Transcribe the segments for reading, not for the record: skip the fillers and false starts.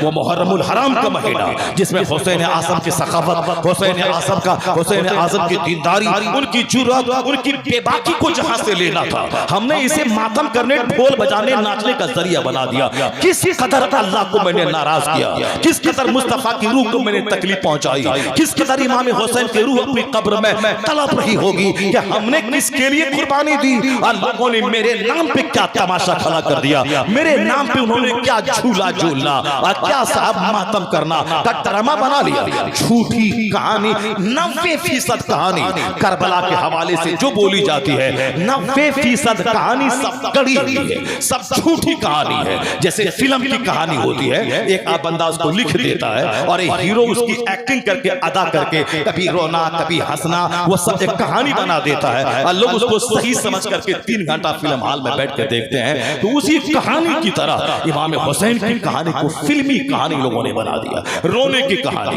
वो मुहर्रमुल हराम का महीना जिसमें हुसैन आज़म की सखावत, हुसैन आज़म की दीनदारी, उनकी जुर्रत, उनकी बेबाकी को जहां से लेना था, हमने इसे मातम करने, ढोल बजाने, नाचने का जरिया बना दिया। किस कदर अल्लाह को मैंने नाराज किया, किस कदर मुस्तफा की रूह को मैंने तकलीफ पहुंचाई, किस कदर इमाम हुसैन की रूह अपनी कब्र में तड़प रही होगी कि हमने किसके लिए कुर्बानी दी और लोगों ने मेरे नाम पे क्या तमाशा खड़ा कर दिया, मेरे नाम पे उन्होंने क्या झूला झूलना और क्या साहब मातम करना का ड्रामा बना लिया। झूठी कहानी, 90% कहानी करबला के हवाले से जो बोली जाती है, 90% कहानी सब गढ़ी हुई है, सब झूठी कहानी है। जैसे फिल्म की कहानी होती है, एक आप बंदा उसको लिख देता है और एक हीरो उसकी एक्टिंग करके अदा करके कभी रोना कभी हंसना वो सब एक कहानी बना देता है और लोग उसको सही समझ करके 3 घंटा फिल्म हॉल में बैठ के देखते हैं। तो उसी कहानी की तरह इमाम हुसैन की कहानी को फिल्मी कहानी लोगों ने बना दिया। रोने की कहानी,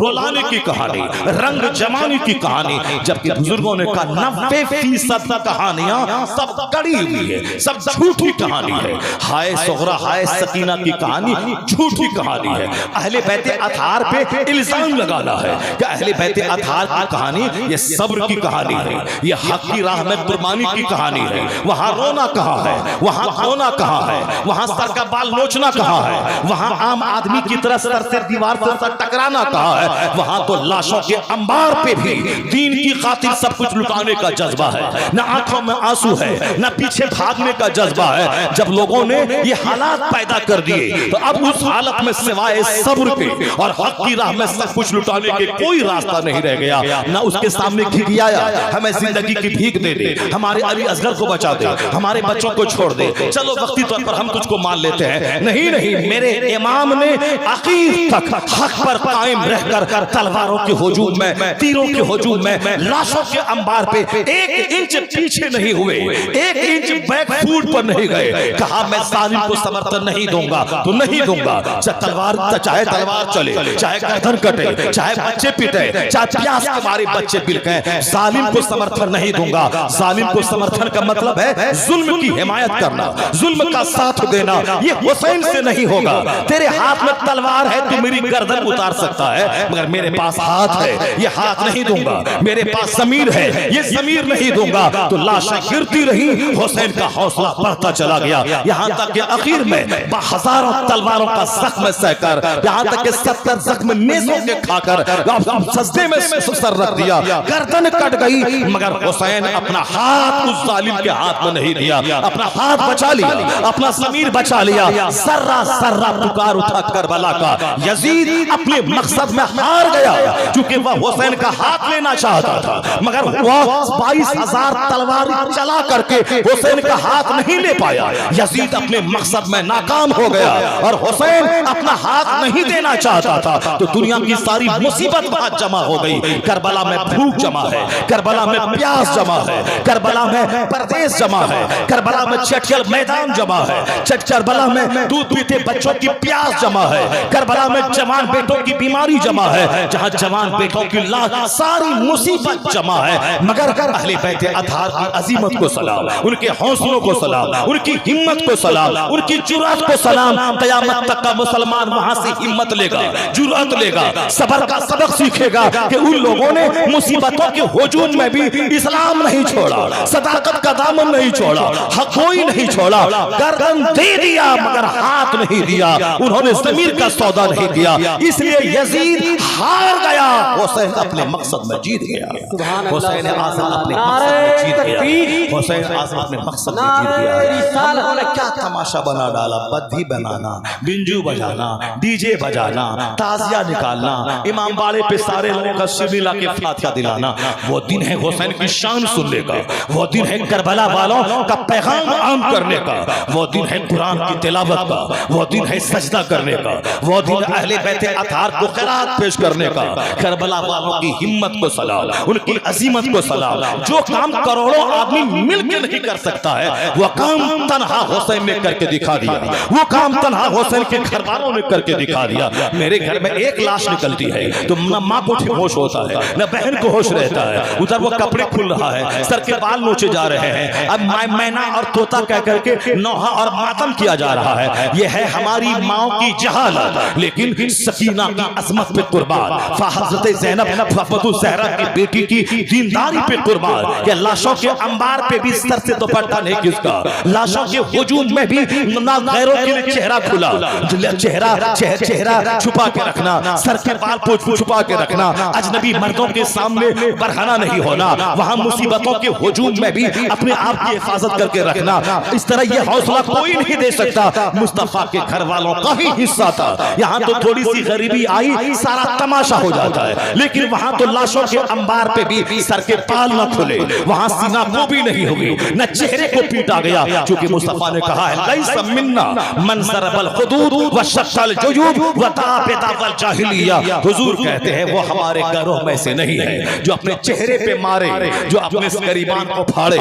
रुलाने की कहानी, रंग जमाने की कहानी, जबकि बुजुर्गों ने कहा 90% कहानियां सब गढ़ी हुई है, सब झूठी कहानी है। हाय सोहरा हाय सकीना की कहानी झूठी कहानी है। अहले बैते अथार पे इल्जाम लगाना है कि अहले बैते अथार की कहानी ये सब्र की कहानी है, ये हक की राह में कुर्बानी की कहानी है। वहां रोना कहां है, वहां खोना कहां है, वहां सर का बाल नोचना कहां है, वहां आम आदमी की तरह सर से दीवार से सर टकराना कहां है। वहां तो लाशों के अंबार पे भी दीन की खातिर सब कुछ लुटाने का जज्बा है, न आंखों में आंसू है, न पीछे भागने का जज्बा है। जब लोगों ने ये हालात पैदा कर दिए तो अब उस हालत में सिवाय सब्र के और हक की राह में सब कुछ लुटाने के कोई रास्ता नहीं रह गया। न उसके सामने घिघियाया हमें जिंदगी की भीख दे दे, हमारे अली असगर को बचा दे, हमारे बच्चों को छोड़ दे, चलो वक्ती तौर पर हम तुझको मान लेते हैं। नहीं नहीं, मेरे इमाम ने आखिर तक हक पर कायम रहकर तलवारों के हुजूम में, तीरों के हुजूम में, लाशों के अंबार पे 1 इंच पीछे नहीं हुए, 1 इंच बैक फुट पर नहीं गए। कहा मैं जालिम को समर्थन नहीं दूंगा तो नहीं दूंगा, चाहे तलवार चले, चाहे गर्दन कटे, चाहे बच्चे पिटे, चाहे प्यास के मारे बच्चे बिलके, जालिम को समर्थन नहीं दूंगा। जालिम को समर्थन का मतलब है जुल्म की हिमायत करना, जुल्म का साथ देना। ये हुसैन से नहीं होगा। तेरे हाथ में तलवार है, तू मेरी गर्दन उतार सकता है, मगर मेरे पास हाथ है, ये हाथ नहीं दूंगा। मेरे पास ज़मीर है, ये ज़मीर नहीं दूंगा। तो लाशें गिरती रही, हुसैन का हौसला बढ़ता चला गया, यहां तक कि आखिर में हजारों तलवारों का जख्म सहकर, यहां तक कि 70 जख्म नेज़ों के खाकर सजदे में सर रख दिया, गर्दन कट गई, मगर हुसैन अपना हाथ उस जालिम के हाथ में नहीं दिया, अपना हाथ बचा लिया, अपना ज़मीर बचा लिया। सर्रा सर्रा पुकार उठा करबला का, यजीद अपने मकसद में हार गया, क्योंकि वह हुसैन का हाथ लेना चाहता था, मगर वह 22,000 तलवार चला करके हुसैन का हाथ नहीं ले पाया। यजीद अपने मकसद में नाकाम हो गया और हुसैन अपना हाथ नहीं देना चाहता था। तो दुनिया की सारी मुसीबत वहां जमा हो गई। करबला में भूख जमा है, करबला में प्यास जमा है, करबला में परदेश जमा है, करबला में चटचल मैदान जमा है, करबला में दूध पीते बच्चों की प्यास जमा है, करबला में जवान बेटों की बीमारी जमा है, जहां जवान बेटों की लाश, सारी मुसीबत जमा है। मगर अहले बैत अतहार की अजीमत को सलाम, उनके हौसलों को सलाम, उनकी हिम्मत को सलाम, उनकी जुर्रत को सलाम। क़यामत तक का मुसलमान वहां से हिम्मत लेगा, जुर्रत लेगा, सब्र का सबक सीखेगा कि उन लोगों ने मुसीबतों के हुजूम में भी इस्लाम नहीं छोड़ा, सदाकत का दामन नहीं छोड़ा, हक कोई नहीं छोड़ा, गर्दन दे दिया मगर हाथ नहीं दिया, उन्होंने ज़मीर का सौदा नहीं किया। इसलिए यजीद हार गया, हुसैन अपने मकसद में जीत गया, हुसैन आज़म अपने मकसद में जीत गया, हुसैन आज़म अपने मकसद में जीत गया। उन्होंने क्या तमाशा बना डाला, बद्दी बनाना, बिंजू बजाना, डीजे बजाना, ताजिया निकालना, इमाम बाड़े पे सारे लोगों का सिर मिला के फातिहा दिलाना। वो दिन है हुसैन की शान सुनने का, वो दिन है करबला वालों का पैगाम आम करने का, वो दिन है कुरान की तिलावत का, वो दिन है सजदा करने का, वो दिन अहले बैत अतहार को खैरात पेश करने का। करबला वालों की हिम्मत को सलाम, उनकी अजीमत को सलाम। जो काम करोड़ों आदमी मिलकर नहीं कर सकता है, वो काम तन्हा हुसैन ने करके दिखा दिया, वो काम तन्हा हुसैन के घर वालों ने करके दिखा दिया। मेरे घर में एक लाश निकलती है तो न माँ को होश होता है, न बहन को होश रहता है, उधर वो कपड़े खुल रहा है, सर के बाल नोचे जा रहे हैं, अब मैना और तोता कह करके नौहा और मातम किया जा रहा है। ये है हमारी माओ की जहालत, लेकिन सकीना की अजमत पे कुर्बान, हज़रत ज़ैनब फ़ातिमा ज़हरा की बेटी की दीनदारी पे कुर्बान। या लाशों के अंबार पे भी सर से दुपट्टा नहीं किसका, लाशों के हुजूम में भी ना गैरों के लिए चेहरा खुला, चेहरा छुपा के रखना, सर के बाल को छुपा के रखना, अजनबी मर्दों के सामने बरहना नहीं होना, वहां मुसीबतों के हुजूम में भी अपने आप की हिफाजत करके रखना। इस तरह यह हौसला कोई नहीं दे सकता। मुस्तफा के घर वालों का ही हिस्सा था। यहाँ तो थोड़ी सी गरीबी आई, सारा तमाशा हो जाता है, लेकिन वहां तो लाशों के अंबार पे भी सर के बाल न खुले, वहां सीना को भी नहीं होगी, न चेहरे को पीटा गया, क्योंकि मुस्तफा ने कहा है लैसा मिन्ना मन ज़रबल हुदूद व शक्कल जुयूब व ताबल जाहिलिया। हुजूर कहते हैं वो हमारे घरों में से नहीं है जो अपने चेहरे पे मारे, जो अपने गरीबान को फाड़े,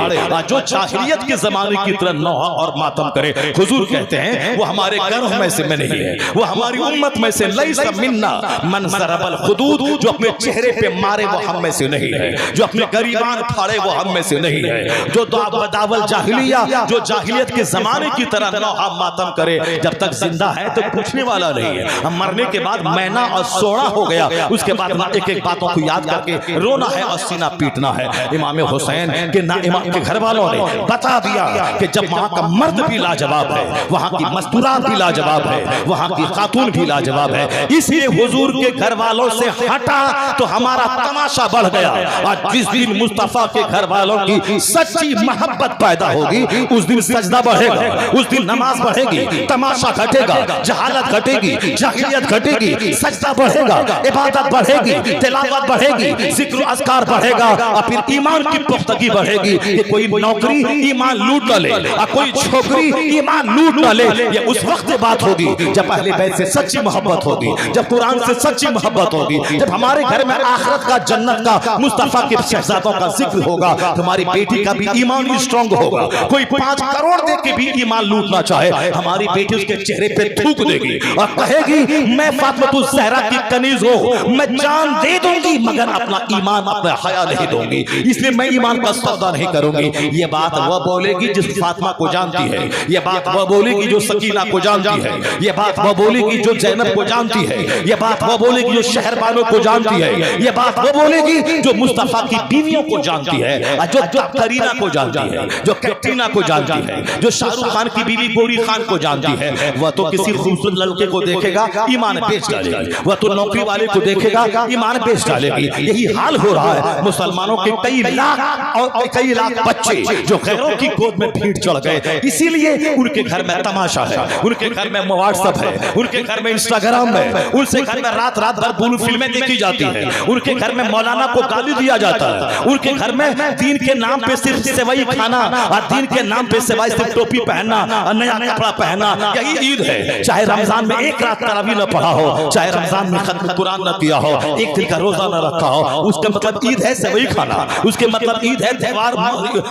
जो जाहिलियत के जमाने की तरह नौहा और मातम करे। हुजूर कहते हैं वो हमारे घरों में से नहीं है, वो हमारी उम्मत में से लैसा मिन्ना मन ज़रबल हुदूद, जो अपने चेहरे पे मारे वो हम में से नहीं है, जो अपने गरीबान फाड़े वो हम में से नहीं है, जो दावल जाहिलिया, जो जाहिलियत के जमाने की तरह नौहा मातम करे। जब तक जिंदा है तो पूछने वाला नहीं है, हम मरने के बाद मैना और सोना हो गया, उसके बाद एक एक बातों को याद करके रोना है और सीना पीटना है। इमाम हुसैन के ना इमाम के घर वालों ने बता दिया कि जब वहां का मर्द भी लाजवाब है, वहां की मस्तूरात भी लाजवाब है, वहां की खातून भी लाजवाब है, इसलिए हुजूर के घर वालों से हटा तो हमारा तमाशा बढ़ गया। और जिस दिन मुस्तफा के घर वालों की सच्ची मोहब्बत पैदा होगी, उस दिन सजदा बढ़ेगा, उस दिन नमाज बढ़ेगी, तमाशा घटेगा, जहालत घटेगी, जाहिलियत घटेगी, सजदा बढ़ेगा, इबादत बढ़ेगी, तिलावत बढ़ेगी, जिक्र अस्कार बढ़ेगा, और फिर ईमान की पुख्तगी बढ़ेगी। कि कोई नौकरी ईमान लूट न ले और कोई छोकरी ईमान लूट न ले, ये उस वक्त बात होगी जब अहले बैत से सच्ची मोहब्बत होगी, जब कुरान से सच्ची मोहब्बत होगी, जब हमारे घर में आखिरत का, जन्नत का, मुस्तफा के शहजादों का जिक्र होगा, तुम्हारी बेटी का भी ईमान स्ट्रांग होगा। कोई 5 करोड़ दे के भी ईमान लूटना चाहे, हमारी बेटी उसके चेहरे पे थूक देगी और कहेगी मैं फातिमा ज़हरा की कनीज हूं, मैं जान दे दूंगी मगर अपना ईमान, अपना हया नहीं दूंगी, इसलिए मैं ईमान का सौदा नहीं करूंगी। ये बात वह बोलेगी जिस फातिमा को जानती है, ये बात वह बोलेगी जो सकीना को जानती है, ये बात वह बोलेगी जो ज़ैनब को जानती है, ये बात वह बोलेगी जो शहरबानों को जानती है, ये बात वह बोलेगी जो मुस्तफा की बीवियों को जानती है, जो करीना को जानती है, जो कैटरीना को जानती है, जो शाहरुख खान की बीवी गौरी खान को जानती है। वह तो किसी खूबसूरत लड़के को देखेगा ईमान बेच डालेगी, वह तो नौकरी वाले को देखेगा ईमान बेच डालेगी। यही हाल हो रहा है मुसलमानों के कई लाख और कई लाख बच्चे जो गैरों की गोद में भीड़ चढ़ गए, इसीलिए उनके घर में तमाशा है, उनके घर में व्हाट्सएप है, उनके घर में इंस्टाग्राम है, उनसे घर में रात रात भर बुलू फिल्में देखी जाती है, उनके घर में मौलाना को गाली दिया जाता है, उनके घर में दीन के नाम पे सिर्फ सेवई खाना और दीन के नाम पे सेवाई सिर्फ टोपी पहनना, नया कपड़ा पहनना, यही ईद है। चाहे रमजान में एक रात तरावी न पढ़ा हो, चाहे रमजान में खत्म कुरान न किया हो, एक दिन का रोजा न रखा हो, उसका मतलब ईद है सेवई खाना, उसके मतलब ईद है त्योहार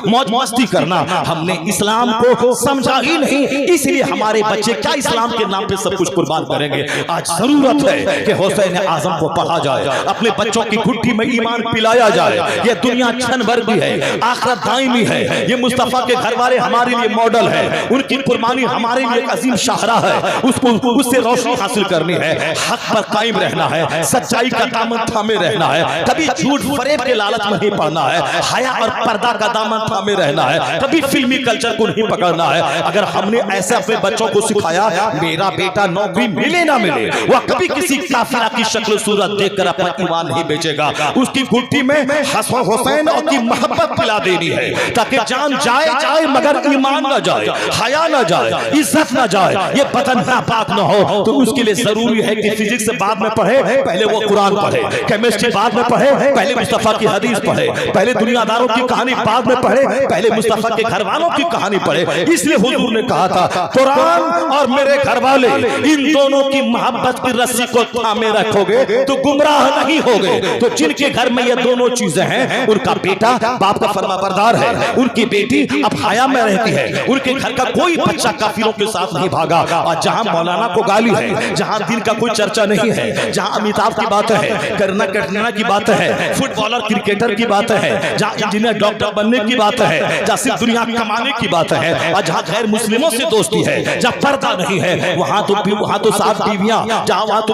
मौज मस्ती करना। हमने इस्लाम को समझा ही नहीं, इसलिए हमारे बच्चे क्या इस्लाम के नाम पे सब कुछ कुर्बान करेंगे। आज जरूरत है कि हुसैन आजम को पढ़ा जाए, अपने बच्चों की गुट्ठी में ईमान पिलाया जाए। यह दुनिया क्षण भर की है, आखिरत दायमी है। ये मुस्तफा के घर वाले हमारे लिए मॉडल है, उनकी कुर्बानी हमारे लिए एक अजीम शाहरा है, उससे रोशनी हासिल करनी है, हक पर कायम रहना है, सच्चाई का दामन थामे रहना है, कभी झूठ फरेब के लालच में नहीं पड़ना है, हया और पर्दा का दामन थामे रहना है, कभी फिल्मी कल्चर को नहीं पकड़ना है। अगर हमने ऐसे अपने बच्चों को सिखाया, मेरा बेटा नौकरी मिले ना मिले, वह कभी किसी काफिरा की शक्ल सूरत देखकर अपना ईमान नहीं बेचेगा। उसकी गुट्ठी में हुसैन की मोहब्बत पिला देनी है, ताकि जान जाए मगर ईमान ना जाए, हया ना जाए, इज्जत ना जाए, ये बदन नापाक ना हो। तो उसके लिए जरूरी है कि फिजिक्स बाद में पढ़े, पहले वो कुरान पढ़े, केमिस्ट्री बाद में पढ़े, पहले मुस्तफा की हदीस पढ़े, पहले दुनियादारों की कहानी बाद में पढ़े, पहले मुस्तफा के घर वालों की कहानी पढ़े। इसलिए हुजूर ने कहा था कुरान और मेरे घर वाले, इन दोनों की मोहब्बत की रस्सी को थामे रखोगे तो गुमराह नहीं होगे। तो जिनके घर में ये दोनों चीजें हैं, उनका बेटा बाप का फरमाबरदार है, उनकी बेटी अब हया में रहती है, उनके घर का कोई बच्चा काफिरों के साथ नहीं भागा। और जहां मौलाना को गाली है, जहां दिन का कोई चर्चा नहीं है, जहां अमिताभ की बात है, करीना कैटरीना की बात है, फुटबॉलर क्रिकेटर की बात है, जहां इंजीनियर डॉक्टर बनने की बात है, जहां सिर्फ दुनिया कमाने की बात है, और जहां गैर मुस्लिमों से दोस्ती है, जहां पर्दा नहीं है, है, वहाँ तो 7 बीवियां, जहाँ वहाँ तो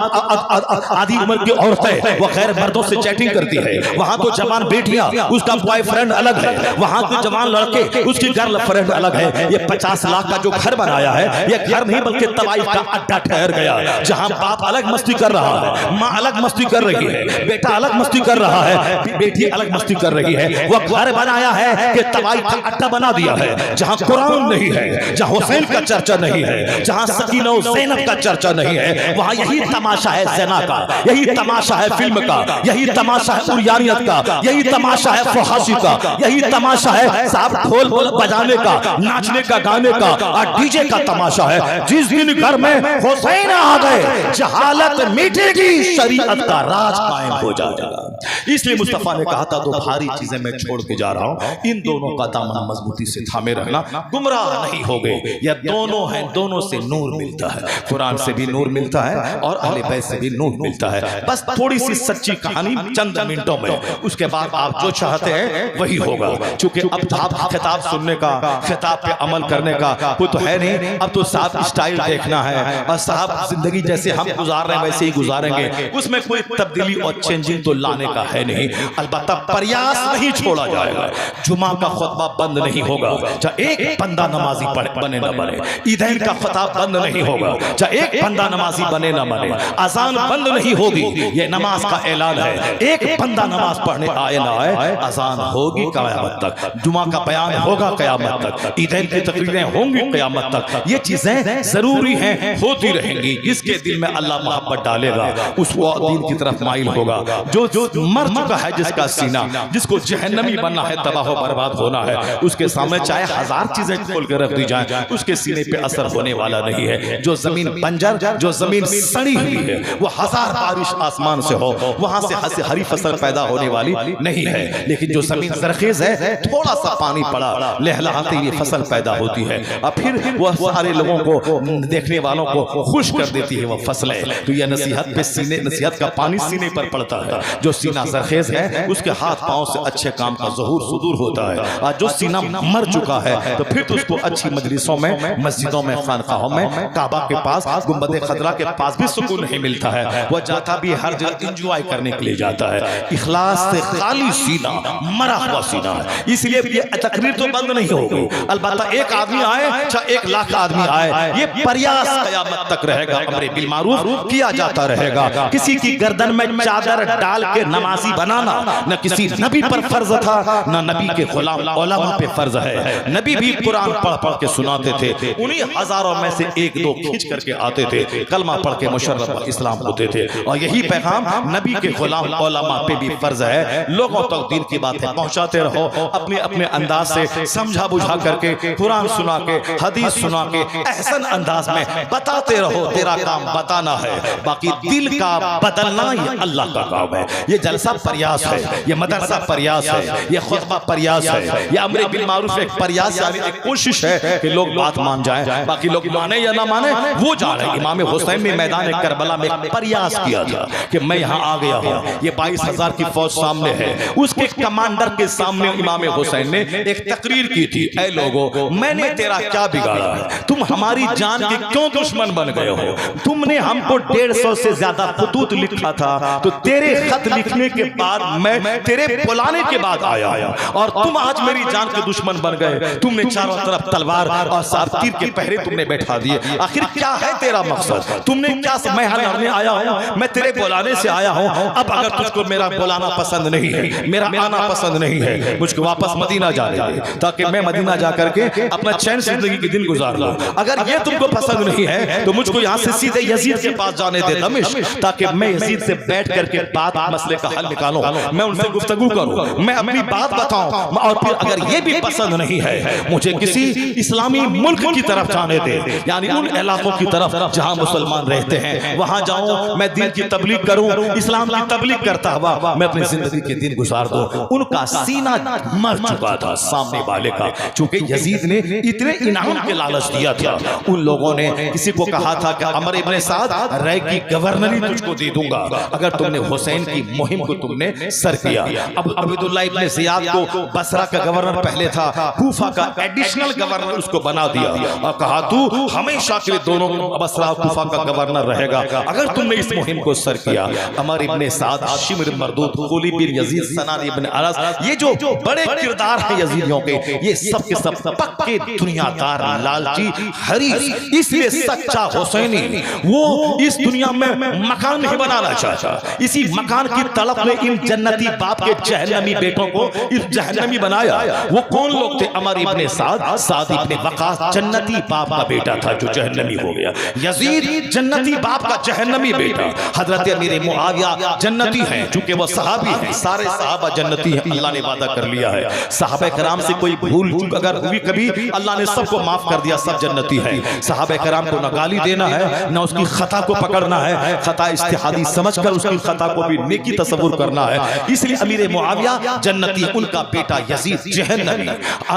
आधी उम्र की औरतें वो गैर मर्दों से चैटिंग करती है, वहाँ तो जवान बेटियां, उसका बॉयफ्रेंड अलग है, वहाँ के जवान लड़के, उसकी गर्लफ्रेंड अलग है। ये 50 लाख का जो घर बनाया है, ये घर नहीं बल्कि तबाही का अड्डा ठहर गया, जहाँ बाप अलग मस्ती कर रहा है, माँ अलग मस्ती कर रही है, बेटा अलग मस्ती कर रहा है, बेटी अलग मस्ती कर रही है। वो घर बनाया है कि तबाही का अड्डा बना दिया है, जहाँ कुरान नहीं है, जहाँ हुसैन का चर्चा नहीं है, जहाँ सकीना और ज़ैनब का चर्चा नहीं है, वहाँ यही तमाशा है ज़िना का, यही तमाशा है फिल्म का, यही तमाशा है उरियानियत का, यही तमाशा है फहाशी का, यही तमाशा है साहब ढोल बजाने का, नाचने का, गाने का और डीजे का तमाशा है। जिस दिन घर में हुसैन आ गए, जहालत मिटेगी, शरीयत का राज कायम हो जाएगा। इसलिए मुस्तफा ने कहा था, दो भारी चीजें मैं छोड़ के जा रहा हूं, इन दोनों का दामन मजबूती से थामे रहना, गुमराह नहीं हो गए। यह दोनों हैं, दोनों से नूर मिलता है, कुरान से भी नूर मिलता है और अहले बैत से भी नूर मिलता है। बस थोड़ी सी सच्ची कहानी चंद मिनटों में, उसके बाद आप जो चाहते हैं वही होगा। चूंकि अब आप खिताब सुनने का, खिताब पे अमल करने का कोई तो है नहीं, अब तो साहब स्टाइल देखना है और साहब जिंदगी जैसे हम गुजार रहे हैं वैसे ही गुजारेंगे, उसमें कोई तब्दीली और चेंजिंग तो लाने का है नहीं। अलबत्ता प्रयास नहीं छोड़ा जाएगा, जुमा का खुतबा बंद नहीं होगा, चाहे एक बंदा नमाजी बने न बने, ईदैन का खिताब बंद नहीं होगा, चाहे एक बंदा नमाजी बने न बने, अजान बंद नहीं होगी, ये नमाज का ऐलान है। एक बंदा नमाज पढ़ने आए ना आए, अजान होगी क़यामत तक, जुमा का बयान होगा क़यामत तक, ईदैन की तकरीरें होंगी क़यामत तक। ये चीजें जरूरी हैं, होती रहेंगी। जिसके दिल में अल्लाह मोहब्बत डालेगा उस वो दीन की तरफ माइल होगा। जो मर चुका है, जिसका सीना, जिसको जहन्नमी बनना है, तबाह बर्बाद होना है, उसके सामने चाहे 1000 चीजें खोल कर रख दी जाए, उसके सीने पे असर होने वाला नहीं है। जो जमीन बंजर, जो जमीन सड़ी हुई है, वो 1000 बारिश आसमान से हो, वहां से हरी फसल पैदा होने वाली नहीं है। लेकिन जो जमीन जरखेज है, थोड़ा सा पानी पड़ा, लहलहाते ये फसल पैदा होती है और फिर वह सारे लोगों को, देखने वालों को खुश कर देती है वो फसलें। तो यह नसीहत पे सीने, नसीहत का पानी सीने पर पड़ता है। जो सीना जरखेज है, उसके हाथ पांव से अच्छे काम का ज़हूर सुदूर होता है। और जो सीना मर चुका है, तो फिर तो उसको अच्छी मजलिसों में, मस्जिदों में, खानकाहों में, काबा के पास, गुंबद खदरा के पास भी सुकून नहीं मिलता है। वह जाता भी हर जगह इंजॉय करने के लिए जाता है। इखलास से खाली सीना, मरा हुआ सीना है। इसलिए ये तकरीर तो बंद नहीं होगी। अलबत्ता एक आदमी आए, चाहे 1 लाख आदमी आए, ये प्रयास क़यामत तक रहेगा, अमरे बिल मारूफ किया जाता रहेगा। किसी की गर्दन में चादर डाल के नमाजी बनाना न किसी नबी पर फर्ज था, न नबी के गुलाम उलमा पे फर्ज है। नबी भी कुरान पढ़ पढ़ के सुनाते थे, उन्हीं हजारों में से 1-2 खींच करके आते थे, कलमा पढ़ के मुशर्रफ इस्लाम होते थे। और यही पैगाम नबी के गुलाम उलमा पे भी फर्ज है। लोगों तक दीन की बातें पहुंचाते रहो, अपने अपने अंदाज से समझा बुझा करके, कुरान सुना के, हदीस सुना के, एहसन अंदाज में बताते रहो। तेरा काम बताना है, बाकी दिल का बदलना ये अल्लाह का काम है। ये जलसा प्रयास है, ये मदरसा प्रयास है, ये खुतबा प्रयास है, ये अमरे बिल मारूफ एक प्रयास, यानी एक कोशिश है कि लोग बात मान जाएं। बाकी लोग माने या ना माने वो जाने। इमाम हुसैन ने मैदान करबला में एक प्रयास किया था कि मैं यहाँ आ गया हूँ, ये 22,000 की फौज सामने है। उसके कमांडर के सामने इमाम हुसैन ने एक तकरीर की थी, ऐ लोगों, मैंने तेरा क्या बिगाड़ा है, तुम हमारी जान के क्यों दुश्मन बन गए हो? तुमने हमको 150 से ज्यादा खतूत लिखा था, तो तेरे खत लिखने के बाद, मैं तेरे बुलाने के बाद आया और तुम आज मेरी जान के दुश्मन बन गए। तुमने चारों तरफ तलवार और साफ तीर के पहरे तुमने बैठा दिए। आखिर क्या है तेरा मकसद? तुमने क्या, मैं लड़ने आया हूँ, मैं तेरे बुलाने से आया हूँ। अब अगर तुझको मेरा बुलाना पसंद नहीं है, मेरा आना पसंद नहीं है, मुझको वापस मदीना जाने दे, ताकि मैं मदीना जा करके अपना चैन जिंदगी के दिन गुजार लूं। अगर ये तुमको पसंद नहीं है, तो मुझको यहाँ से सीधे यजीद के पास जाने दे दमिश्क, ताकि मैं यजीद से बैठ करके बात, मसले का हल निकालूं, मैं उनसे गुफ्तगू करूं, मैं अपनी बात बताऊं। और फिर अगर ये भी पसंद नहीं है, मुझे किसी इस्लामी मुल्क की तरफ जाने दे, यानी उन इलाकों की तरफ जहां मुसलमान रहते हैं, वहां जाऊं, मैं दीन की तबलीग करूं, इस्लाम की तबलीग करता हुआ मैं अपनी जिंदगी के दिन गुजार दूं। उनका सीना मर चुका था सामने वाले का, चूंकि यजीद ने इतने इनाम के लालच दिया था। उन लोगों ने किसी को कहा था कि अमर इब्ने साद रय की गवर्नरी तुझको दे दूंगा अगर तुमने हुसैन की मुहिम को तुमने सर किया। अब अब्दुल्लाह इब्ने ज़ियाद को बसरा का गवर्नर पहले था, कूफा का एडिशनल गवर्नर उसको बना दिया और कहा तू हमेशा बादशाह के लिए दोनों बसरा कूफा का गवर्नर रहेगा अगर तुमने इस मुहिम को सर किया। अमर इब्ने साद, शिमर मरदूद, खुली बिन यजीद, सनान इब्ने अरस, ये जो बड़े किरदार हैं यजीदियों के, ये सब के सब पक्के दुनियादार, लालची, हरीस। इसलिए सच्चा हुसैनी वो इस दुनिया में मकान नहीं बनाना चाहता, इसी मकान की तलब में इन जन्नती बाप के जहन्नमी बेटों को इस जहन्नमी बनाया। वो कौन लोग थे? अमर इब्ने साद, साद इब्ने वकास जन्नती बाप का बेटा था जो जहन्नमी हो गया। यजीद जन्नती बाप का जहन्नमी बेटा। हजरत अमीर मुआविया जन्नती हैं चूंकि वो सहाबी हैं, सारे सहाबा जन्नती हैं, अल्लाह ने वादा कर लिया है। सहाबा कराम से कोई भूल चूक अगर हुई कभी, अल्लाह ने सबको माफ कर दिया, सब जन्नती हैं। सहाबा कराम को न गाली देना है न उसकी खता को पकड़ना है, खता इस्तिहादी समझकर उसकी खता को भी नेकी तसव्वुर करना है। इसलिए अमीर मुआविया जन्नती, उनका बेटा यजीद जहन्नमी।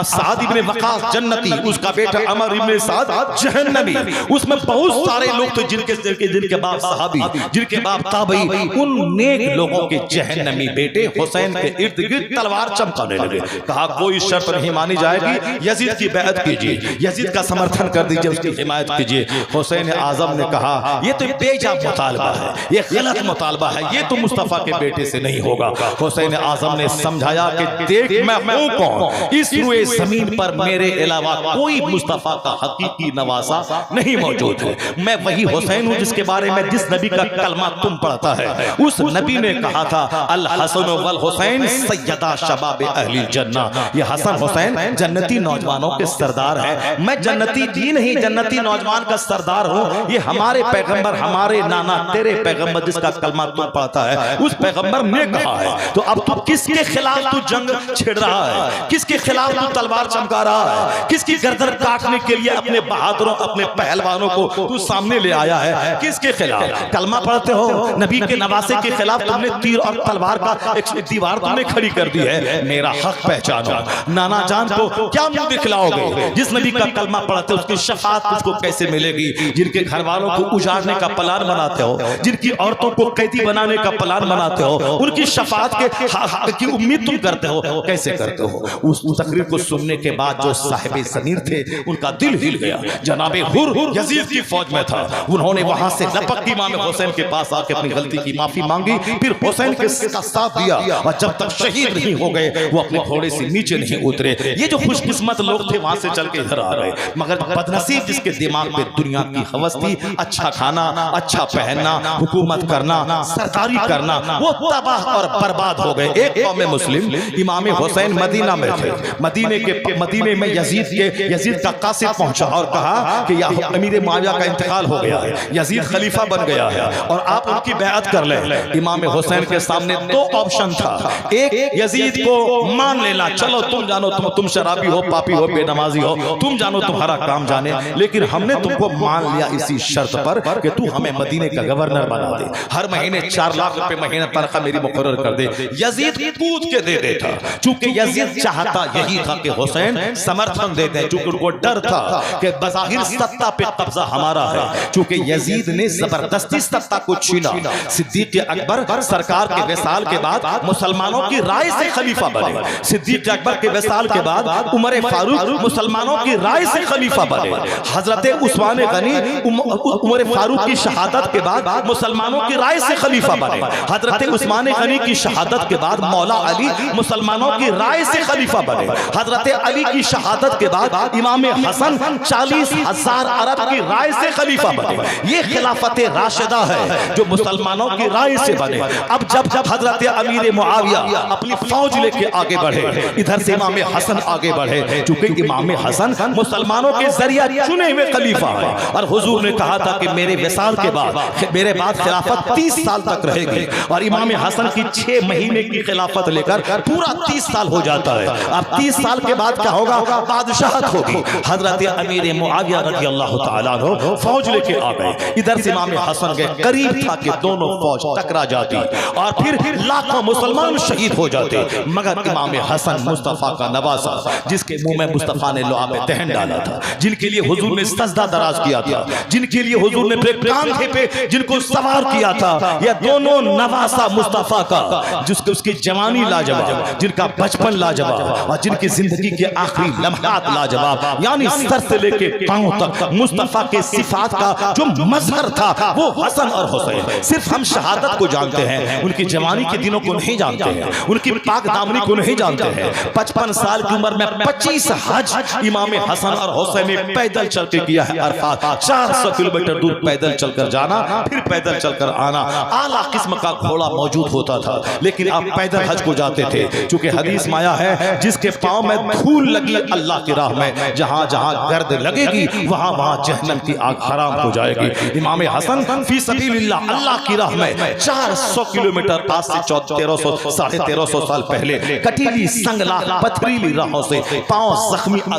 साद इब्ने वकास जन्नती, उसका बेटा अमर इब्ने साद जहन्नमी। उसमें बहुत सारे लोग थे जिनके बाप सहाबी, जिनके बाप ताबई, उन नेक लोगों के जहन्नमी बेटे हुसैन के इर्द गिर्द तलवार चमकाने लगे। कहा कोई शर्त नहीं मानी जाएगी, यजीद की बैअत कीजिए, यजीद का समर्थन कर दीजिए, उसकी हिमायत कीजिए। हुसैन आजम ने कहा यह तो बेजा मुतालबा है, यह गलत मुतालबा है, यह तो मुस्तफा के बेटे से नहीं होगा। हुसैन आजम ने समझाया कि देख मैं हूं कौन, इस रुए जमीन पर मेरे अलावा कोई मुस्तफा का हकीकी नवासा नहीं मौजूद है। मैं वही हुसैन हूं जिसके बारे में जिस नबी का कलमा तुम पढ़ता है, उस नबी ने कहा था अल हसन वल हुसैन सैयदा शबाब अहली जन्ना। ये हसन हुसैन जन्नती नौजवानों के सरदार है। मैं जन्नती भी नहीं, जन्नती नौजवान का सरदार हूं। ये हमारे पैगंबर, हमारे नाना तेरे पैगंबर जिसका कलमा तुम पढ़ता है, उस पैगंबर ने कहा है। तो अब तू किसके खिलाफ तू जंग छेड़ रहा है, किसके खिलाफ तू तलवार चमका रहा है, किसकी गर्दन काटने के लिए अपने बहादुरों, अपने पहलवानों को तू सामने ले आया है? किसके खिलाफ? कलमा पढ़ते हो, नबी के नवासे के खिलाफ तुमने तीर और तलवार का एक दीवार तुमने खड़ी कर दी है। मेरा हक पहचानो। नाना जान को क्या मुंह दिखलाओगे? जिस नबी का कलमा पढ़ते उसकी शफाअत तुझको कैसे मिलेगी? जिनके घर वालों को उजाड़ने का प्लान बनाते हो, जिनकी औरतों को कैदी बनाने का प्लान बनाते हो, उनकी शफाअत की उम्मीद तुम करते हो, कैसे करते हो? उस तकरीर को सुनने के बाद जो साहिब ज़मीर थे उनका दिल हिल गया। जनाबे हुर यजीद की फौज में था, उन्होंने वहां से लपक के इमाम हुसैन के पास आके अपनी गलती की माफी मांगी, फिर हुसैन के साथ दिया और जब तक शहीद नहीं हो गए वो अपने घोड़े से नीचे नहीं उतरे। ये जो खुशकिस्मत लोग थे वहां से चल के इधर आ गए, मगर बदनसीब जिसके दिमाग में दुनिया की हवस थी, अच्छा खाना, अच्छा पहनना, हुकूमत करना, सरकारी करना, वो तबाह और बर्बाद हो गए। एक कौम मुस्लिम इमाम हुसैन मदीना में थे, मदीने में यजीद का कासिद पहुंचा और कहा कि अमीर मुआविया का इंतकाल हो गया है, यजीद खलीफा बन गया है और आप उनकी बैअत कर लें। इमाम हुसैन के सामने दो ऑप्शन था, एक यजीद को मान लेना, चलो तुम जानो, तुम शराबी हो, पापी हो, बेनमाजी हो, तुम जानो, तुम्हारा काम जाने, लेकिन हमने तुमको मान लिया इसी शर्त पर कि तू हमें मदीने का गवर्नर बना दे, हर महीने 4 लाख रुपए महीना तनख्वाह मेरी मुकर्रर कर दे। यजीद कूद के दे देता, चूंकि यजीद चाहता यही था कि हुसैन समर्थन दे दे, चूंकि उनको डर था कि बज़ाहिर सत्ता पे कब्जा हमारा है। चूंकि यजीद ने जबरदस्ती सत्ता को छीना, सिद्दीक अकबर सरकार के विसाल के बाद मुसलमानों की राय से खलीफा बने, सिद्दीक अकबर के विसाल के बाद उमर फारूक मुसलमानों की राय से खलीफा बने, हजरत उस्मान गनी उमर फारूक की शहादत के बाद मुसलमानों की राय से खलीफा बने, हजरत उस्मान गनी की शहादत के बाद मौला अली मुसलमानों की राय से खलीफा बने, हजरत अली की शहादत के बाद इमाम हसन 40,000 अरब की राय से खलीफा बने। ये खिलाफत राशिदा है जो मुसलमानों की राय से बने। अब जब हजरत अमीर मुआविया अपनी फौज लेके आगे बढ़े, इधर से इमाम हसन आगे बढ़े, क्योंकि इमाम हसन मुसलमानों के जरिए चुने हुए खलीफा है और हुजूर ने कहा था कि मेरे विसाल के बाद मेरे बाद खिलाफत 30 साल तक रहेगी और इमाम हसन की 6 महीने की खिलाफत लेकर पूरा 30 साल हो जाता है। अब 30 साल के बाद क्या होगा? बादशाहत होगी। हजरत अमीर मुआविया रज़ी अल्लाह तआला अन्हु फौज लेके आ गए, इधर से इमाम हसन के करीब था कि दोनों फौज टकरा जाती और फिर लाखों मुसलमान शहीद हो जाते, मगर इमाम हसन मुस्तफा का नवासा, जिसके मुंह में मुस्तफा ने लुआब दहन डाला था, जिनके लिए हुजूर ने सजदा दराज किया था, जिनके लिए हुजूर ने अपने कांधे पे जिनको सवार किया था, यह दोनों नवासा मुस्तफा का, जिसके उसकी जवानी लाजवाब, जिनका बचपन लाजवाब और जिनकी जिंदगी के आखिरी लम्हात लाजवाब, यानी सर से लेके पांव तक मुस्तफा के सिफात का जो मजहर था वो हसन और हुसैन। सिर्फ हम शहादत को जानते हैं, उनकी जवानी के दिनों को नहीं जानते हैं, उनकी पाक दामनी को नहीं जानते हैं। 55 साल की उम्र में 25 हज इमाम हसन और हुसैन ने पैदल चल के किया है। अरफात 400 किलोमीटर दूर पैदल चलकर जाना, फिर पैदल चलकर आना। आला किस्म का घोड़ा मौजूद होता था, लेकिन आप पैदल हज को जाते थे। क्योंकि हदीस में आया है, जिसके पांव में धूल लगी अल्लाह की राह में, जहां जहां गर्द लगेगी वहां वहां जहन्नम की आग हराम हो जाएगी। इमाम हसन फी सबीलिल्लाह अल्लाह की राह में 400 किलोमीटर आज से 1350 साल पहले कटीली संगला पथरीली राहों से पांव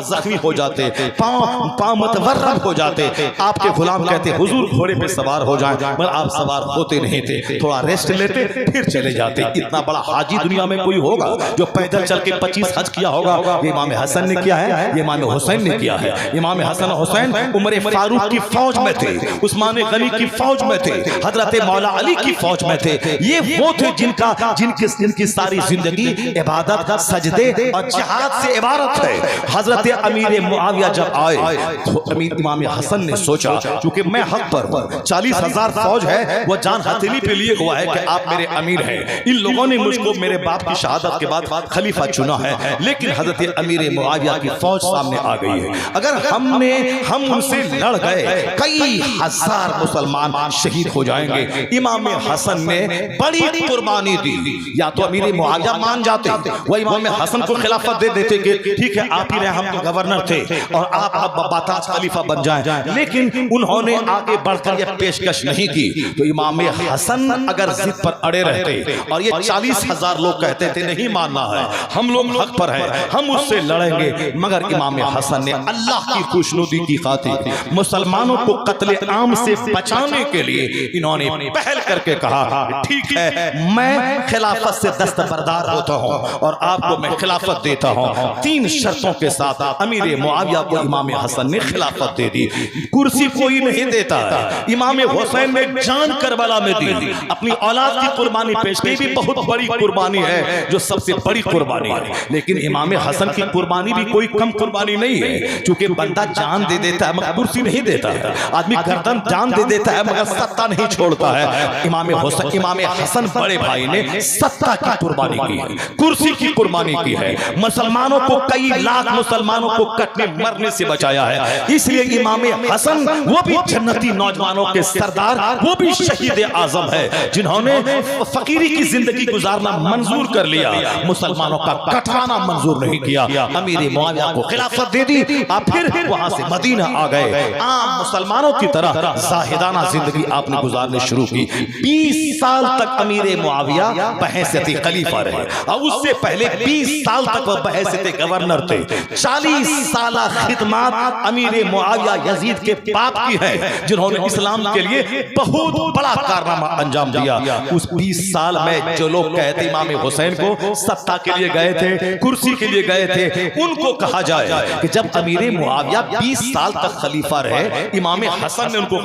जख्मी हो जाते, पांव मतवर्रब हो जाते। आपके गुलाम कहते हुजूर घोड़े पे सवार हो जाएं, मगर आप सवार होते नहीं थे, थोड़ा रेस्ट लेते फिर चले जाते। इतना बड़ा हाजी दुनिया में कोई होगा जो पैदल चल के 25 हज किया होगा? ये इमाम हसन ने किया है, ये इमाम हुसैन ने किया है। इमाम हसन हुसैन उमर फारूक की फौज में थे, उस्मान गनी की फौज में थे, हजरत मौला अली की फौज में थे। ये वो थे जिनकी सारी जिंदगी इबादत, सजदे और जिहाद से इबारत है। हजरत अमीर मुआविया जब आए तो अमीर इमाम हसन ने सोचा, क्योंकि मैं हक पर हूं, 40,000 फौज है, वो जान हथेली पे लिए हुआ है कि आप मेरे अमीर हैं। इन लोगों ने मुझको मेरे बाप की शहादत के बाद खलीफा चुना है, लेकिन हजरत अमीर मुआविया की फौज सामने आ गई है। अगर हम उनसे लड़ गए, कई हजार मुसलमान शहीद हो जाएंगे। इमाम हसन ने बड़ी कुर्बानी दी। या तो अमीर मुआविया मान जाते, वो इमाम हसन को खिलाफत दे देते कि ठीक है आप ही रहे, हम तो गवर्नर थे और आप बाताज खलीफा बन जाएं। लेकिन उन्होंने आगे बढ़कर यह पेशकश नहीं की। तो इमाम हसन अगर जिद पर अड़े रहते और ये 40,000 लोग कहते थे नहीं मानना है, हम लोग हक पर हैं, हम उससे लड़ेंगे, मगर इमाम हसन ने अल्लाह की खुशनुदी की खातिर मुसलमानों को कत्ले आम से बचाने के लिए इन्होंने पहल करके कहा ठीक है मैं खिलाफत से दस्तबरदार होता हूं और आपको मैं खिलाफत देता हूं। 3 शर्तों के साथ अमीर मुआविया को इमाम हसन ने खिलाफत दे दी। कुर्सी कोई नहीं देता है। इमाम हुसैन ने जान करबला में दी, अपनी औलाद की कुर्बानी पेश की, भी बहुत बड़ी कुर्बानी है, जो सबसे बड़ी कुर्बानी है। लेकिन इमाम हसन की कुर्बानी भी कोई कम कुर्बानी नहीं है, क्योंकि बंदा जान दे देता है मगर कुर्सी नहीं देता है। आदमी गर्दन जान दे देता है मगर सत्ता नहीं छोड़ता है। इमाम हसन बड़े भाई ने सत्ता की कुर्बानी की है, कुर्सी की कुर्बानी की है, मुसलमानों को कई लाख मुसलमानों को कटने मरने से बचाया है। इसलिए इमाम हसन वो भी जन्नती नौजवानों के सरदार, वो भी शहीद आजम है, जिन्होंने फकीरी की जिंदगी गुजारना मंजूर कर लिया, मुसलमानों का कटवाना मंजूर नहीं किया। अमीर मुआविया को खिलाफत दे दी, आप फिर वहां से मदीना आ गए। आम मुसलमानों की तरह जाहिदाना जिंदगी आपने गुजारनी शुरू की। 20 साल तक अमीर मुआविया बहैसियत खलीफा रहे और उससे पहले 20 साल तक वह बहैसियत गवर्नर थे। 40 साल खिदमत अमीर मुआविया यजीद के बाप की है, जिन्होंने इस्लाम के लिए बहुत बड़ा कारनामा अंजाम दिया। उस 20 साल में जो लोग कहते इमाम हुसैन को सत्ता के लिए गए थे, कुर्सी के लिए गए थे, उनको कहा जाए कि जब अमीर मुआविया 20 साल तक खलीफा रहे, इमाम हसन ने उनको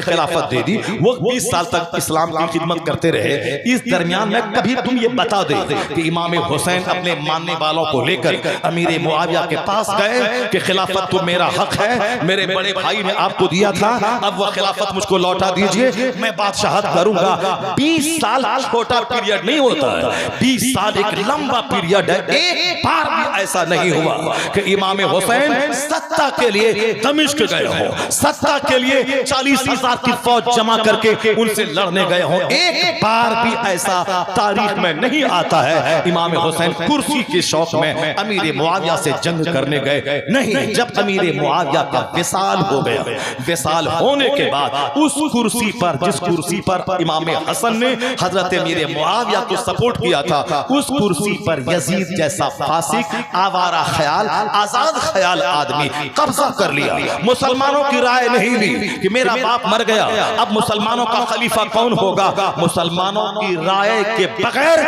खिलाफत दे दी, वो 20 साल तक इस्लाम की खिदमत करते रहे। इस दरमियान में कभी तुम ये बता दे कि इमाम हुसैन अपने मानने वालों को लेकर अमीर मुआविया के पास गए कि खिलाफत तो मेरा हक है, मेरे बड़े भाई ने आपको दिया था, अब वह खिलाफत मुझको लौटा दीजिए, मैं बादशाहत करूंगा। 20 साल छोटा पीरियड नहीं होता है, 20 साल एक लंबा पीरियड है। एक बार भी ऐसा नहीं हुआ कि इमाम हुसैन सत्ता के लिए दमिश्क गए हो, सत्ता के लिए 40,000 की फौज जमा करके उनसे लड़ने गए हो। एक बार भी ऐसा तारीख में नहीं आता है इमाम हुसैन कुर्सी के शौक में अमीर मुआविया से जंग करने गए। नहीं, जब अमीर मुआविया का विसाल हो गया, विसाल होने के बाद उस कुर्सी पर, जिस कुर्सी पर इमाम हसन ने हजरत अमीर मुआविया को सपोर्ट किया था, उस कुर्सी पर यजीद जैसा फासिक, आवारा ख्याल, आजाद ख्याल आदमी कब्जा कर लिया। मुसलमानों की राय नहीं ली कि मेरा बाप मर गया, अब मुसलमानों का खलीफा कौन होगा। मुसलमानों की राय के बगैर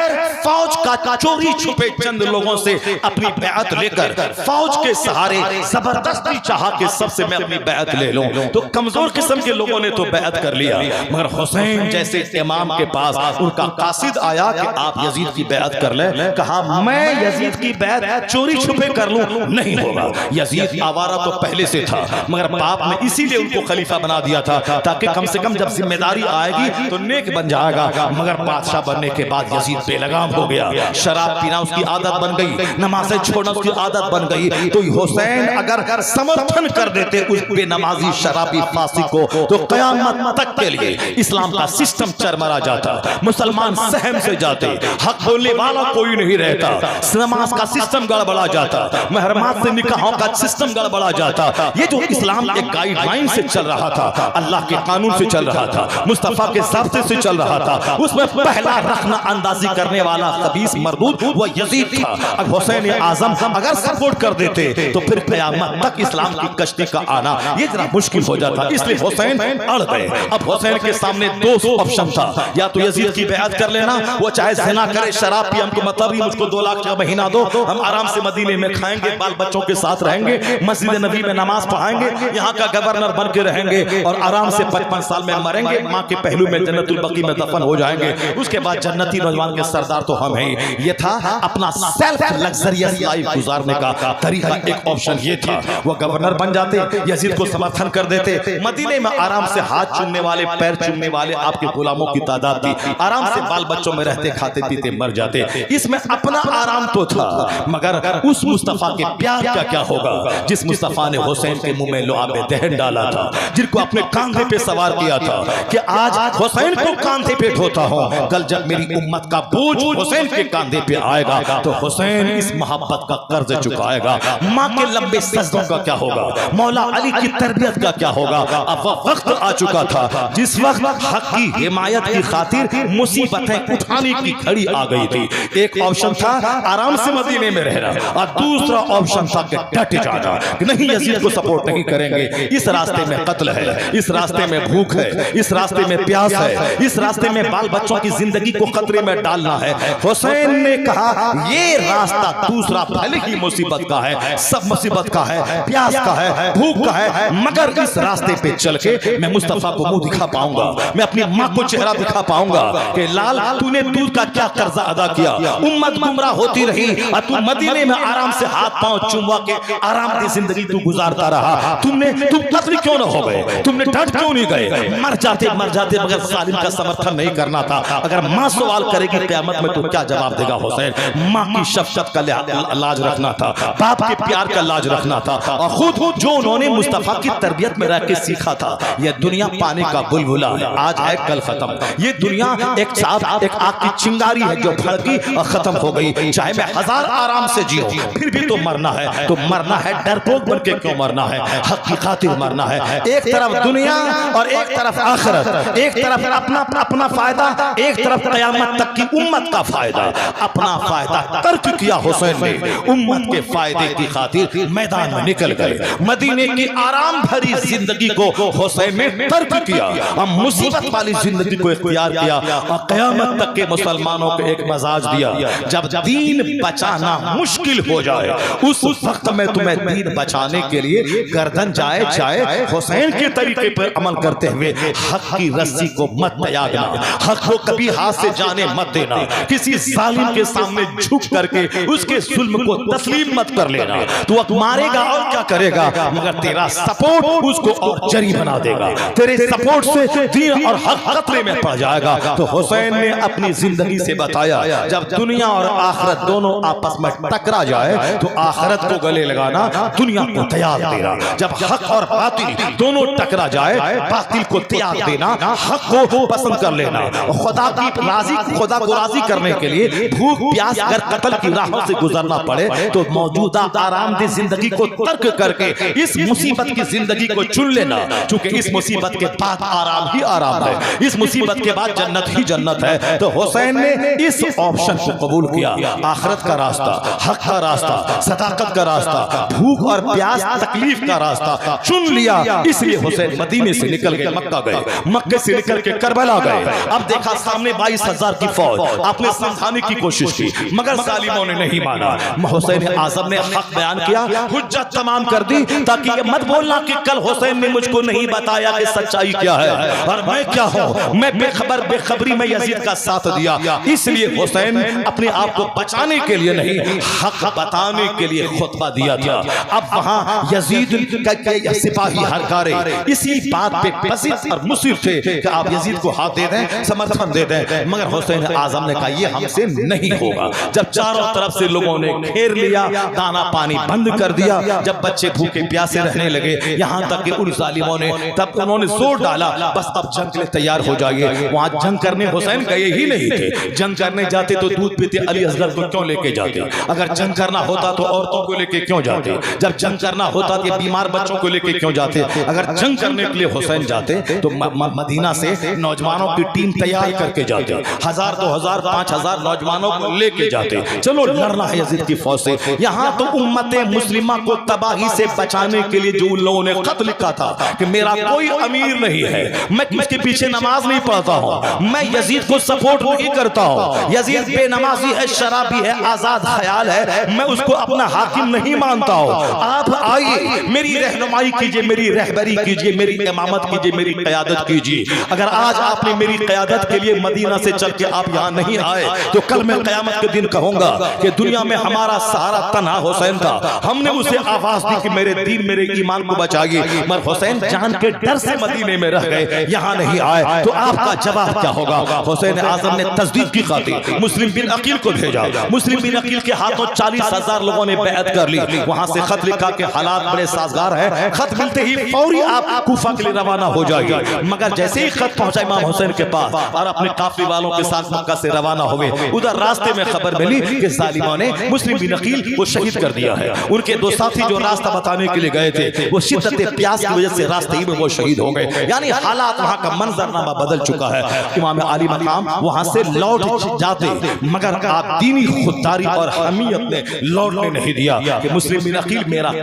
फौज का चोरी छुपे चंद लोगों से अपनी बैअत लेकर, फौज के सहारे जबरदस्ती चाहा कि सबसे मैं अपनी बैअत ले लूं, तो कमजोर किस्म के लोगों ने तो बैअत कर लिया, मगर हुसैन जैसे इमाम के पास उनका कासिद आया कि आप यजीद की बैअत कर ले, कहा मैं यजीद की बैअत चोरी छुपे कर लूं, नहीं होगा। यजीद आवारा तो पहले से था, मगर बाप ने इसीलिए उनको खलीफा बना दिया था ताकि कम से कम जब जिम्मेदारी आएगी तो नेक बन जाएगा। मगर बादशाह बनने के बाद यजीद बेलगाम हो गया, शराब पीना उसकी आदत बन गई, नमाज़ें छोड़ना उसकी आदत बन गई। तो हुसैन अगर समर्थन कर देते उस बेनमाजी शराबी फासिक को तो क़यामत तक के लिए इस्लाम का सिस्टम चरमरा जाता, मुसलमान सहम से जाते, हक बोलने वाला कोई नहीं रहता, नमाज का सिस्टम गड़बड़ा जाता, महरमात से निकाहों का सिस्टम गड़बड़ा जाता। ये जो इस्लाम एक गाइडलाइन से चल रहा था, अल्लाह के कानून से चल रहा था, मुस्तफा के ज़ाब्ते से चल रहा था, उसमें पहला रखना अंदाजी करने वाला खबीस मरदूद वो यजीद था। अब हुसैन आज़म अगर सपोर्ट कर देते तो फिर क़यामत तक इस्लाम की कश्ती का आना ये जरा मुश्किल हो जाता, इसलिए हुसैन अड़ गए। अब हुसैन के सामने दो ऑप्शन था, या तो यजीद की बैअत कर लेना, वो चाहे ज़िना करे, शराब पिए, हमको मतलब ही मुझको 2 लाख का महीना दो, हम आराम से मदीने में खाएंगे, बाल बच्चों के साथ रहेंगे, मस्जिद नबी में नमाज पढ़ाएंगे, यहाँ का गवर्नर बन के रहेंगे और आराम से 55 साल में मरेंगे, माँ के पहलू में जन्नतुल बकी में दफन हो जाएंगे, उसके बाद जन्नती नौजवान के सरदार तो हम हैं। ये था अपना सेल्फ लग्जरियस लाइफ गुजारने का तरीका। एक ऑप्शन ये था, वो गवर्नर बन जाते, यजीद को समर्थन कर देते, मदीने में आराम से हाथ चूमने वाले, पैर चूमने वाले आपके गुलामों की तादाद थी, आराम से बाल बच्चों में रहते, खाते पीते मर जाते। इसमें अपना आराम तो था, मगर उस मुस्तफा के प्यार का क्या होगा जिस मुस्तफा ने हुसैन के मुंह में लुआबे दहन डाला था, जिनको अपने कांधे पे सवार किया था कि आज हुसैन को कांधे पे ढोता हूं, कल जब मेरी उम्मत का बोझ हुसैन के कांधे पे आएगा तो हुसैन इस मोहब्बत का कर्ज चुकाएगा। माँ के लंबे सजदों का क्या होगा, मौला अली की तरबियत का क्या होगा। अब वह वक्त आ चुका था जिस वक्त हक की हिमायत की खातिर मुसीबतें उठाने की घड़ी आ गई थी। एक ऑप्शन था आराम से मदीने में रहना और दूसरा ऑप्शन था कि डट जाना, नहीं यजीद को सपोर्ट नहीं करेंगे, इस रास्ते में कत्ल है, इस रास्ते में भूख है, इस रास्ते में प्यास है, इस रास्ते में बाल बच्चों की जिंदगी को खतरे में डालना है। हुसैन ने कहा ये रास्ता दूसरा भले ही मुसीबत का है, सब मुसीबत का है, प्यास का है, भूख का है, मगर इस रास्ते पे चल के मैं मुस्तफा को मुंह दिखा पाऊंगा, मैं अपनी माँ को चेहरा दिखा पाऊंगा कि लाल तूने दूध का क्या कर्जा अदा किया, उम्मत गुमराह होती रही और तू मदीने में आराम से हाथ पांव चुमवा के आराम की जिंदगी तू गुजारता रहा, तुम कत्ल क्यों न हो गए, तुमने डट क्यों नहीं गए, मर जाते मगर सालिम का समर्थन नहीं करना था। अगर माँ सवाल करेगी क़यामत में तो क्या जवाब देगा हुसैन। माँ की शफ़क़त का लाज रखना था, बाप के प्यार का लाज रखना था, और खुद जो उन्होंने मुस्तफा की तरबियत में रह के सीखा था। यह दुनिया पानी का बुलबुला है, आज है कल खत्म। ये दुनिया एक आग की चिंगारी है जो भड़की और खत्म हो गई। चाहे मैं 1000 आराम से जियो फिर भी तो मरना है, तो मरना है डरपोक बन के क्यों मरना है, हक की खातिर मरना है। एक तरफ दुनिया और एक तरफ आखिरत, एक तरफ अपना फायदा, एक तरफ क़यामत तक की उम्मत का फायदा। अपना फायदा तर्क किया हुसैन ने, उम्मत के फायदे की खातिर मैदान में निकल गए। मदीने की आराम भरी जिंदगी को हुसैन ने तर्क किया, हम मुसीबत वाली जिंदगी को इख्तियार किया और क़यामत तक के मुसलमानों को एक मजाज दिया, जब दीन बचाना मुश्किल हो जाए उस वक्त में तुम्हें दीन बचाने के लिए गर्दन जाए हुसैन के तरीके पर अमल करते हुए हक की रस्सी को मत त्यागना, हक को कभी हाथ से जाने मत देना, किसी जालिम के सामने झुक करके उसके जुल्म को तस्लीम मत कर लेना। तू अब मारेगा और क्या करेगा, मगर तेरा सपोर्ट उसको और जरी बना देगा, तेरे सपोर्ट से दीन और हक खतरे में पड़ जाएगा। तो हुसैन ने अपनी जिंदगी से बताया, जब दुनिया और आखिरत दोनों आपस में टकरा जाए तो आखिरत को गले लगाना, दुनिया को त्याग देना। जब हक और बातिल दोनों टकरा जाए, बातिल को त्याग देना, हक को पसंद कर लेना। खुदा को राजी करने के लिए भूख प्यास अगर कत्ल की राहों से गुजरना पड़े तो मौजूदा आरामदेह जिंदगी को तर्क करके इस मुसीबत की जिंदगी को चुन लेना, क्योंकि इस मुसीबत के बाद आराम ही आराम है, इस मुसीबत के बाद जन्नत ही जन्नत है। तो हुसैन ने इस ऑप्शन को कबूल किया, आखिरत का रास्ता, हक का रास्ता, सदाकत का रास्ता, भूख और प्यास तकलीफ का रास्ता चुन लिया। इसलिए हुसैन मदीने से निकल गए, मक्का गए, मक्के से निकल के करबला गए। अब देखा सामने 22,000 की फौज, आपने समझाने की कोशिश की मगर जालिमों ने नहीं माना। हुसैन आज़म ने हक बयान किया, हुज्जत तमाम कर दी, ताकि ये मत बोलना कि कल हुसैन ने मुझको नहीं बताया कि सच्चाई क्या है और मैं क्या हूं, मैं बेखबरी में यजीद का साथ दिया। इसलिए हुसैन अपने आप को बचाने के लिए नहीं, हक बताने के लिए खुतबा दिया था। अब वहां यजीद का सिपाही हरकारे इसी बात पे पसीज और मुसिर थे कि आप यजीद को हाथ दे दें, समर्थन दे दें, मगर हुसैन आजम ने कहा ये हमसे नहीं होगा। जब चारों तरफ से लोगों ने घेर लिया, दाना पानी बंद कर दिया, जब बच्चे भूखे प्यासे रहने लगे, यहां तक कि उन जालिमों ने तब उन्होंने जोर डाला बस अब जंग के लिए तैयार हो जाइए। वहां जंग करने हुसैन गए ही नहीं थे। जंग करने जाते तो दूध पीते अली असगर को क्यों लेके जाते? अगर जंग करना होता तो औरतों को लेके क्यों जाते? जब जंग करना होता तो बीमार बच्चों को लेके क्यों जाते? अगर जंग करने के लिए हुसैन जाते तो मदीना से नौजवानों की टीम तैयार करके जाते, 1000 2000 5000 नौजवानों को लेके जाते। चलो लड़ना है यजीद की फौज से। यहाँ तो उम्मत मुस्लिमा को तबाही से बचाने के लिए जो उन लोगों ने खत लिखा था कि मेरा कोई अमीर नहीं है, मैं किसके पीछे नमाज नहीं पढ़ता हूँ, मैं यजीद को सपोर्ट नहीं करता हूँ, यजीद बेनमाजी है, शराबी है, आजाद ख्याल है, मैं उसको अपना हाकिम नहीं मानता हूँ। आप आइए, मेरी रहनुमाई कीजिए, मेरी रहबरी कीजिए, मेरी इमामत कीजिए, मेरी क़यादत कीजिए। अगर आज आपने मेरी क़यादत के लिए मदीना से चल के आप यहाँ नहीं आए तो कल मैं क़यामत के दिन कहूंगा कि दुनिया में हमारा सहारा तन्हा हुसैन था, हमने उसे आवाज दी कि मेरे दीन मेरे ईमान को बचाइए, मगर हुसैन जान के डर से मदीने में रह गए, यहाँ नहीं आए। तो आपका जवाब क्या होगा? हुसैन आजम ने तस्दीक की खातिर मुस्लिम बिन अकील को भेजा। मुस्लिम बिन अकील के हाथों 40,000 लोगों ने बैअत कर ली। वहां से खत लिखा कि हालात बड़े साजगार है, खत मिलते ही फौरी आप कूफा के लिए रवाना हो जाइए। मगर जैसे ही खत पहुंचा इमाम हुसैन के पास और अपने काफिले वालों के साथ मक्का से रवाना हो गए, उधर रास्ते में खबर मिली कि जालिमों ने मुस्लिम बिन अकील को शहीद कर दिया है। उनके दो साथी जो रास्ता बताने के लिए गए थे वो शिद्दत प्यास की वजह से रास्ते ही में वो शहीद हो गए। यानी हालात वहां का मंजरनामा बदल चुका है। इमाम अली मकाम वहां से लौट जाते, मगर आप दीनी खुददारी और हमीयत ने लौटने नहीं दिया कि मुस्लिम बिन अकील मेरा